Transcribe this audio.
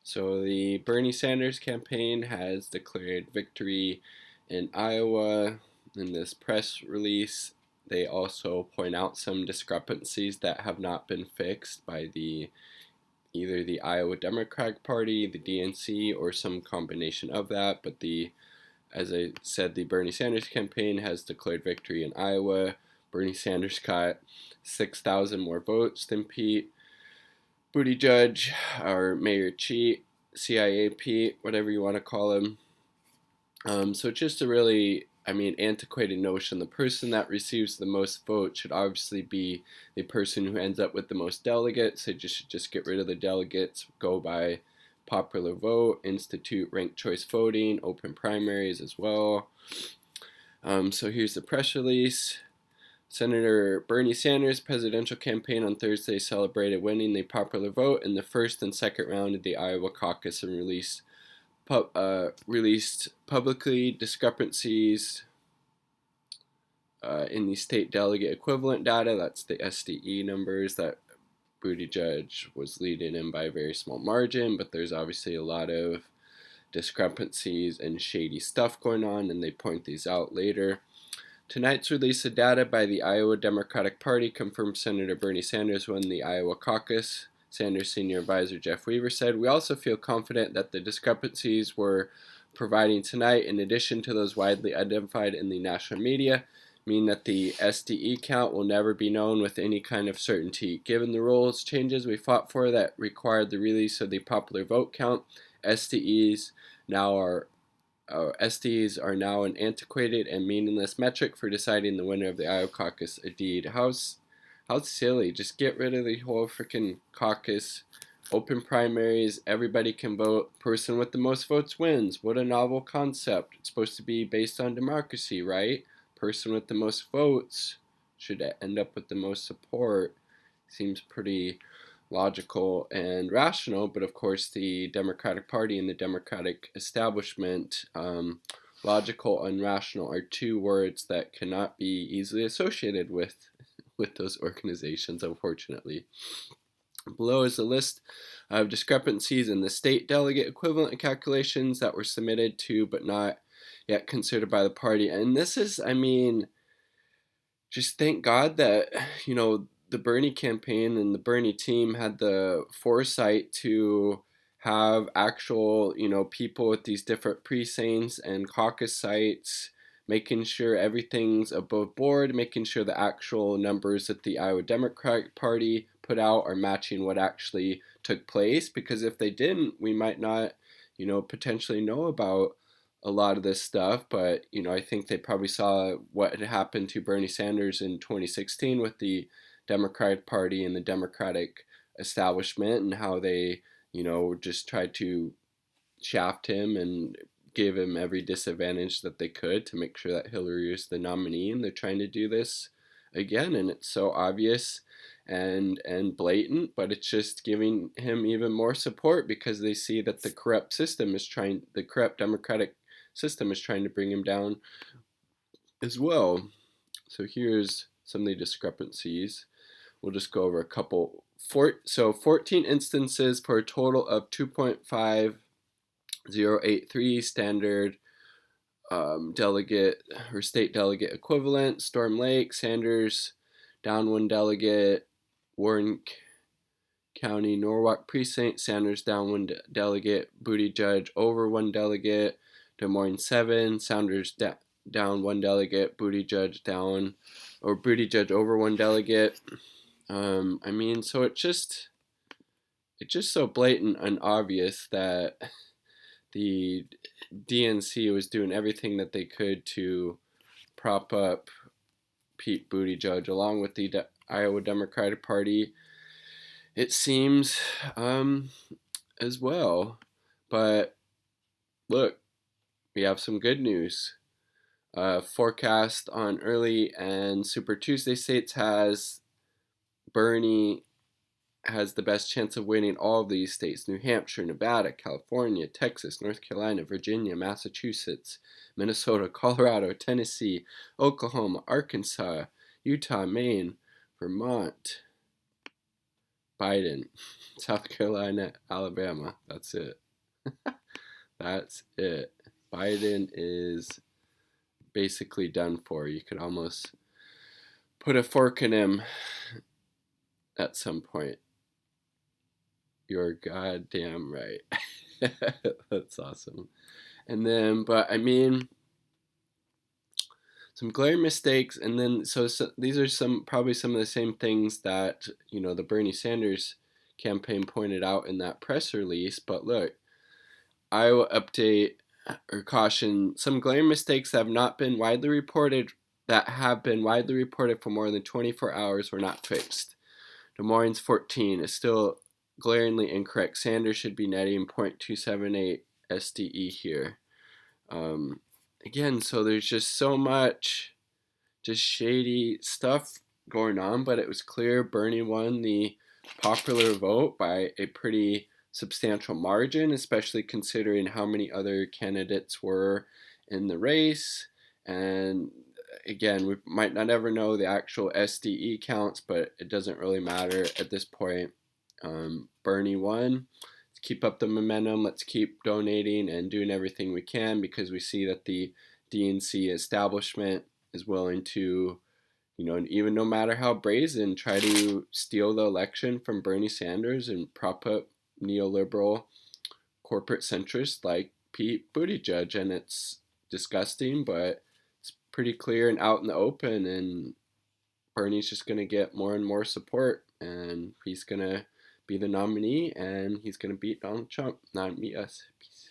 So the Bernie Sanders campaign has declared victory in Iowa. In this press release, they also point out some discrepancies that have not been fixed by either the Iowa Democratic Party, the DNC, or some combination of that. But as I said, the Bernie Sanders campaign has declared victory in Iowa. Bernie Sanders got 6,000 more votes than Pete Buttigieg, or Mayor Cheat, CIA Pete, whatever you want to call him. So just a really, antiquated notion. The person that receives the most votes should obviously be the person who ends up with the most delegates. They should just get rid of the delegates, go by popular vote, institute ranked choice voting, open primaries as well. So here's the press release. Senator Bernie Sanders' presidential campaign on Thursday celebrated winning the popular vote in the first and second round of the Iowa caucus and released publicly discrepancies in the state delegate equivalent data. That's the SDE numbers that Buttigieg was leading in by a very small margin, but there's obviously a lot of discrepancies and shady stuff going on, and they point these out later. Tonight's release of data by the Iowa Democratic Party confirmed Senator Bernie Sanders won the Iowa caucus. Sanders' senior advisor Jeff Weaver said, "We also feel confident that the discrepancies we're providing tonight, in addition to those widely identified in the national media, mean that the SDE count will never be known with any kind of certainty. Given the rules changes we fought for that required the release of the popular vote count, SDEs now are SDs are now an antiquated and meaningless metric for deciding the winner of the Iowa caucus. Indeed, how silly! Just get rid of the whole freaking caucus. Open primaries, everybody can vote. Person with the most votes wins. What a novel concept! It's supposed to be based on democracy, right? Person with the most votes should end up with the most support. Seems pretty logical and rational, but of course the Democratic Party and the Democratic establishment, logical and rational are two words that cannot be easily associated with those organizations, unfortunately. Below is a list of discrepancies in the state delegate equivalent calculations that were submitted to but not yet considered by the party. And this is, just thank God that, the Bernie campaign and the Bernie team had the foresight to have actual, people at these different precincts and caucus sites, making sure everything's above board, making sure the actual numbers that the Iowa Democratic Party put out are matching what actually took place. Because if they didn't, we might not, potentially know about a lot of this stuff. But, I think they probably saw what had happened to Bernie Sanders in 2016 with the Democratic Party and the Democratic establishment, and how they, just tried to shaft him and give him every disadvantage that they could to make sure that Hillary is the nominee. And they're trying to do this again, and it's so obvious and blatant, but it's just giving him even more support because they see that the corrupt Democratic system is trying to bring him down as well. So here's some of the discrepancies. We'll just go over a couple. 14 instances for a total of 2.5083 standard delegate or state delegate equivalent. Storm Lake, Sanders down one delegate. Warren County, Norwalk Precinct, Sanders down one delegate. Buttigieg over one delegate. Des Moines 7, Sanders down one delegate. Buttigieg over one delegate. So it's just so blatant and obvious that the DNC was doing everything that they could to prop up Pete Buttigieg along with the Iowa Democratic Party, it seems, as well. But look, we have some good news. Forecast on early and Super Tuesday states has Bernie has the best chance of winning all of these states: New Hampshire, Nevada, California, Texas, North Carolina, Virginia, Massachusetts, Minnesota, Colorado, Tennessee, Oklahoma, Arkansas, Utah, Maine, Vermont, Biden, South Carolina, Alabama. That's it. That's it. Biden is basically done for. You could almost put a fork in him at some point. You're goddamn right. That's awesome. And then, but I mean, some glaring mistakes, and then so these are probably some of the same things that the Bernie Sanders campaign pointed out in that press release. But look, Iowa update or caution: some glaring mistakes that have been widely reported for more than 24 hours were not fixed. Des Moines 14 is still glaringly incorrect. Sanders should be netting .278 SDE here. Again, so there's just so much just shady stuff going on, but it was clear Bernie won the popular vote by a pretty substantial margin, especially considering how many other candidates were in the race. And again, we might not ever know the actual SDE counts, but it doesn't really matter at this point. Bernie won. Let's keep up the momentum. Let's keep donating and doing everything we can, because we see that the DNC establishment is willing to, even no matter how brazen, try to steal the election from Bernie Sanders and prop up neoliberal corporate centrists like Pete Buttigieg. And it's disgusting, but it's pretty clear and out in the open, and Bernie's just going to get more and more support, and he's going to be the nominee, and he's going to beat Donald Trump, not beat us. Peace.